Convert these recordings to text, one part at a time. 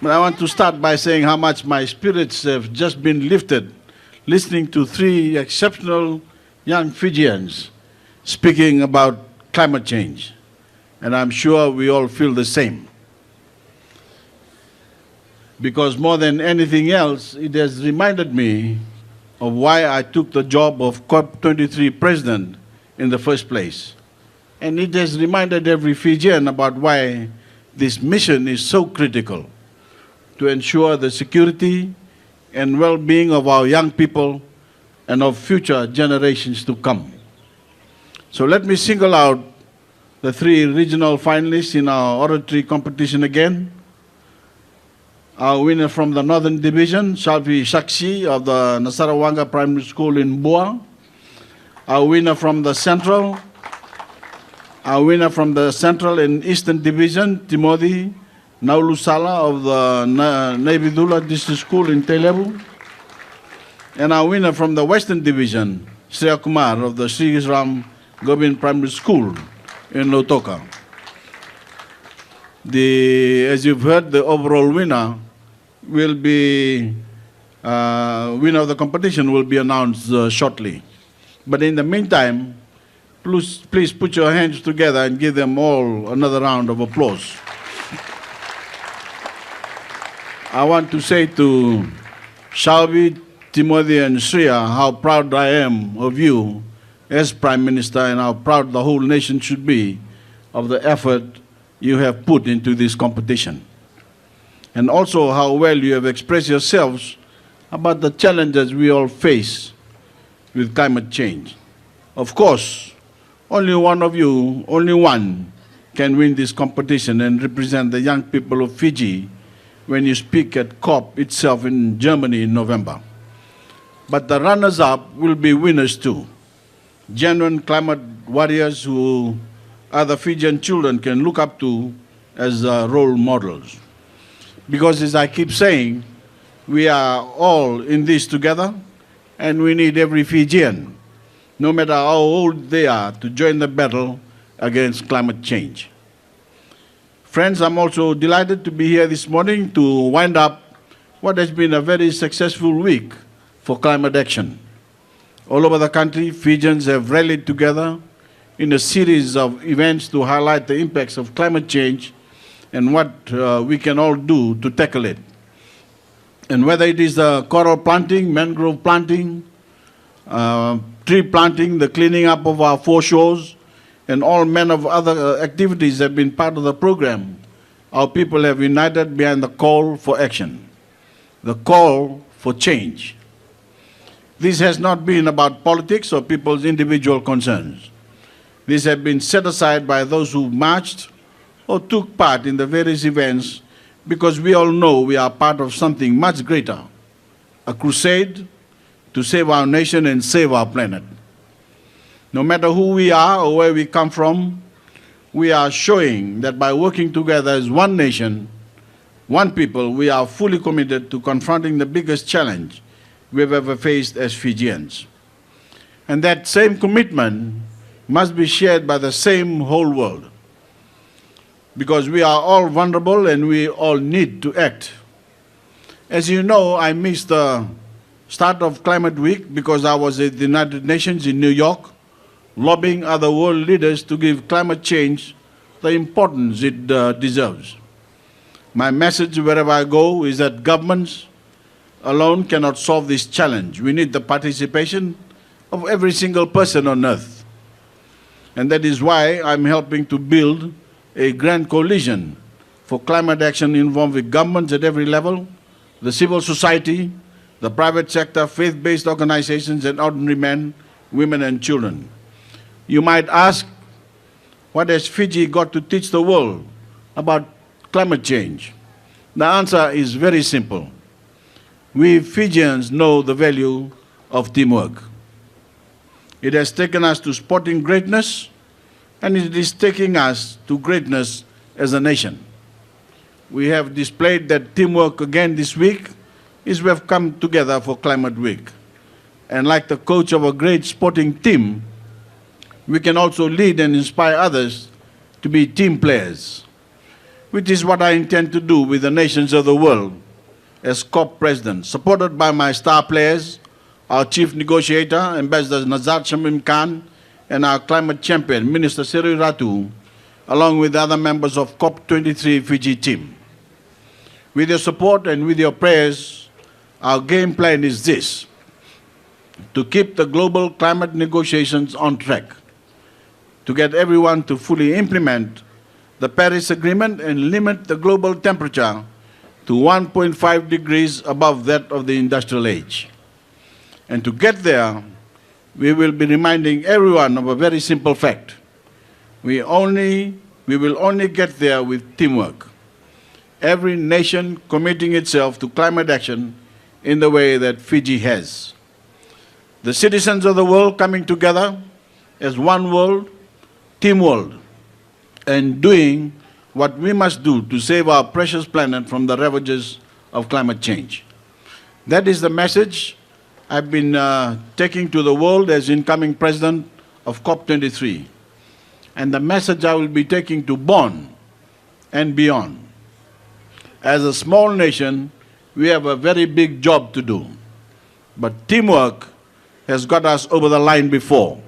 But I want to start by saying how much my spirits have just been lifted listening to three exceptional young Fijians speaking about climate change. And I'm sure we all feel the same. Because more than anything else, it has reminded me of why I took the job of COP23 president in the first place. And it has reminded every Fijian about why this mission is so critical to ensure the security and well-being of our young people and of future generations to come. So let me single out the three regional finalists in our oratory competition again. Our winner from the Northern Division, Shalvi Shakshi of the Nasarawanga Primary School in Bua. Our winner from the Central and Eastern Division, Timothy Naulusala of the Naibidula District School in Telebu. And our winner from the Western Division, Shreya Kumar of the Sri Ram Gobind Primary School in Lautoka. As you've heard, the overall winner will be, winner of the competition will be announced shortly. But in the meantime, please put your hands together and give them all another round of applause. I want to say to Shalvi, Timothy, and Shreya how proud I am of you as Prime Minister and how proud the whole nation should be of the effort you have put into this competition. And also how well you have expressed yourselves about the challenges we all face with climate change. Of course, only one can win this competition and represent the young people of Fiji when you speak at COP itself in Germany in November. But the runners-up will be winners too. Genuine climate warriors who other Fijian children can look up to as role models. Because as I keep saying, we are all in this together and we need every Fijian, no matter how old they are, to join the battle against climate change. Friends, I'm also delighted to be here this morning to wind up what has been a very successful week for climate action. All over the country, Fijians have rallied together in a series of events to highlight the impacts of climate change and what we can all do to tackle it. And whether it is the coral planting, mangrove planting, tree planting, the cleaning up of our foreshores, and all manner of other activities have been part of the program, our people have united behind the call for action, the call for change. This has not been about politics or people's individual concerns. These have been set aside by those who marched or took part in the various events because we all know we are part of something much greater, a crusade to save our nation and save our planet. No matter who we are or where we come from, we are showing that by working together as one nation, one people, we are fully committed to confronting the biggest challenge we've ever faced as Fijians. And that same commitment must be shared by the same whole world. Because we are all vulnerable and we all need to act. As you know, I missed the start of Climate Week because I was at the United Nations in New York, lobbying other world leaders to give climate change the importance it deserves. My message wherever I go is that governments alone cannot solve this challenge. We need the participation of every single person on earth. And that is why I'm helping to build a grand coalition for climate action involving governments at every level, the civil society, the private sector, faith-based organizations, and ordinary men, women, and children. You might ask, what has Fiji got to teach the world about climate change? The answer is very simple. We Fijians know the value of teamwork. It has taken us to sporting greatness, and it is taking us to greatness as a nation. We have displayed that teamwork again this week as we have come together for Climate Week. And like the coach of a great sporting team, we can also lead and inspire others to be team players. which is what I intend to do with the nations of the world as COP president, supported by my star players, our chief negotiator, Ambassador Nazar Shamim Khan, and our climate champion, Minister Seri Ratu, along with other members of COP23 Fiji team. With your support and with your prayers, our game plan is this: to keep the global climate negotiations on track, to get everyone to fully implement the Paris Agreement and limit the global temperature to 1.5 degrees above that of the industrial age. And to get there, we will be reminding everyone of a very simple fact. We will only get there with teamwork. Every nation committing itself to climate action in the way that Fiji has. The citizens of the world coming together as one world, team world, and doing what we must do to save our precious planet from the ravages of climate change. That is the message I've been taking to the world as incoming president of COP23, and the message I will be taking to Bonn and beyond. As a small nation, we have a very big job to do, but teamwork has got us over the line before,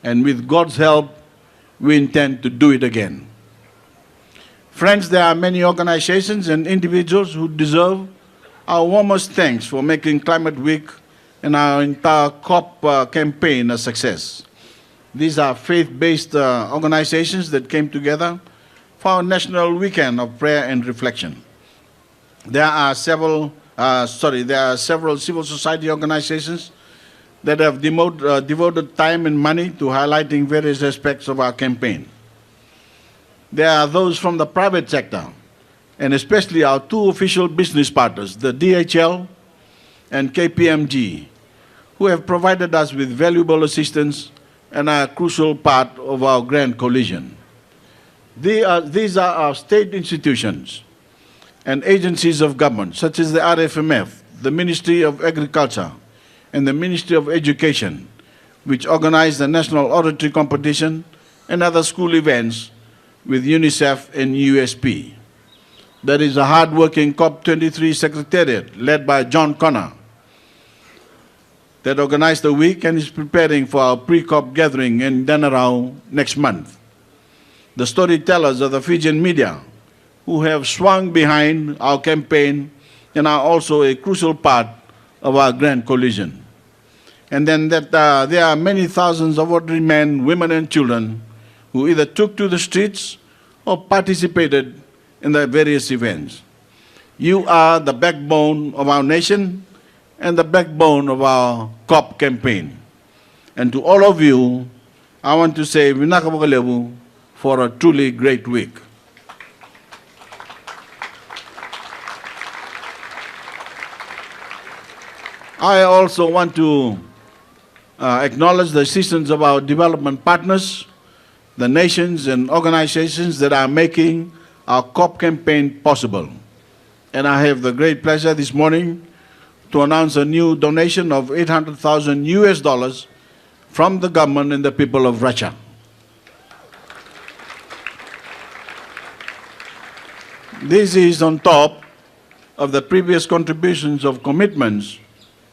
and with God's help, we intend to do it again. Friends, there are many organizations and individuals who deserve our warmest thanks for making Climate Week and our entire COP campaign a success. These are faith-based organizations that came together for our national weekend of prayer and reflection. There are several civil society organizations that have devoted time and money to highlighting various aspects of our campaign. There are those from the private sector, and especially our two official business partners, the DHL and KPMG, who have provided us with valuable assistance and are a crucial part of our grand coalition. These are our state institutions and agencies of government, such as the RFMF, the Ministry of Agriculture, and the Ministry of Education, which organize the National Oratory Competition and other school events with UNICEF and USP. There is a hard-working COP23 Secretariat led by John Connor that organized the week and is preparing for our pre-COP gathering in Danarau next month. The storytellers of the Fijian media who have swung behind our campaign and are also a crucial part of our grand coalition. And then there are many thousands of ordinary men, women, and children who either took to the streets or participated in the various events. You are the backbone of our nation and the backbone of our COP campaign. And to all of you, I want to say Vinakabakalebu for a truly great week. I also want to acknowledge the assistance of our development partners, the nations and organizations that are making our COP campaign possible. And I have the great pleasure this morning to announce a new donation of $800,000 from the government and the people of Russia. This is on top of the previous contributions of commitments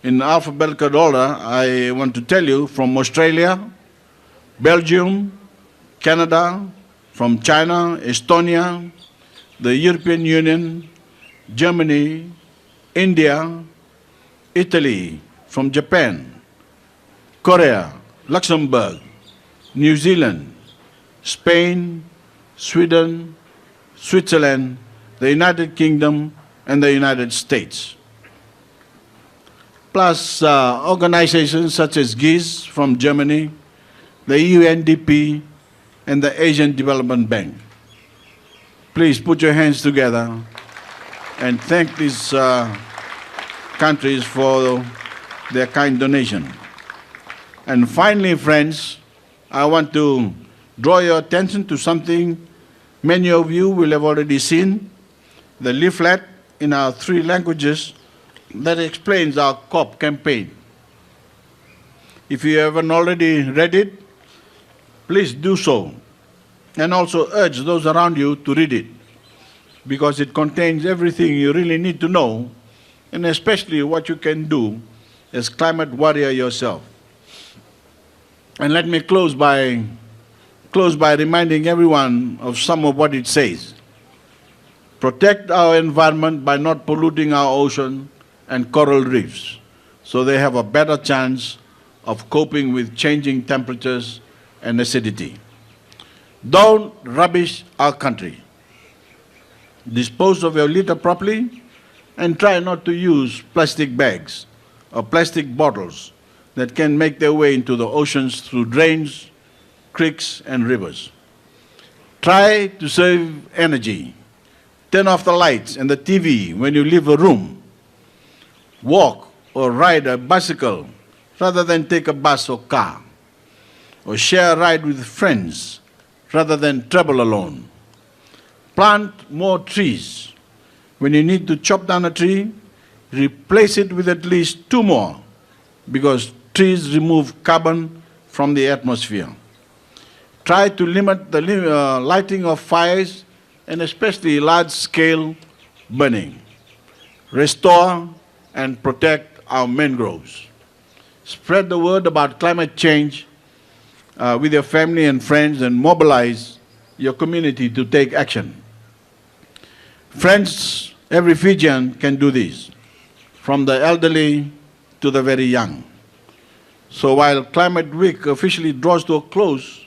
in alphabetical order. I want to tell you from Australia, Belgium, Canada, from China, Estonia, the European Union, Germany, India, Italy, from Japan, Korea, Luxembourg, New Zealand, Spain, Sweden, Switzerland, the United Kingdom, and the United States. Plus organizations such as GIZ from Germany, the UNDP, and the Asian Development Bank. Please put your hands together and thank these countries for their kind donation. And finally, friends, I want to draw your attention to something many of you will have already seen, the leaflet in our 3 languages that explains our COP campaign. If you haven't already read it, please do so, and also urge those around you to read it. because it contains everything you really need to know, and especially what you can do as climate warrior yourself. And let me close by reminding everyone of some of what it says. Protect our environment by not polluting our ocean and coral reefs, so they have a better chance of coping with changing temperatures and acidity. Don't rubbish our country. Dispose of your litter properly and try not to use plastic bags or plastic bottles that can make their way into the oceans through drains, creeks, and rivers. Try to save energy. Turn off the lights and the TV when you leave a room. Walk or ride a bicycle rather than take a bus or car. Or share a ride with friends rather than travel alone. Plant more trees. When you need to chop down a tree, replace it with at least 2 more, because trees remove carbon from the atmosphere. Try to limit the lighting of fires, and especially large-scale burning. Restore and protect our mangroves. Spread the word about climate change with your family and friends, and mobilize your community to take action. Friends, every Fijian can do this, from the elderly to the very young. So while Climate Week officially draws to a close,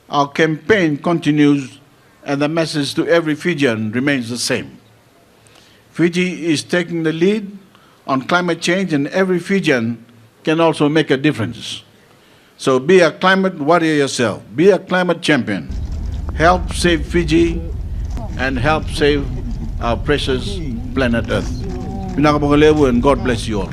our campaign continues, and the message to every Fijian remains the same. Fiji is taking the lead on climate change, and every Fijian can also make a difference. So be a climate warrior yourself. Be a climate champion. Help save Fiji and help save our precious planet Earth. Pinakabongalewu, and God bless you all.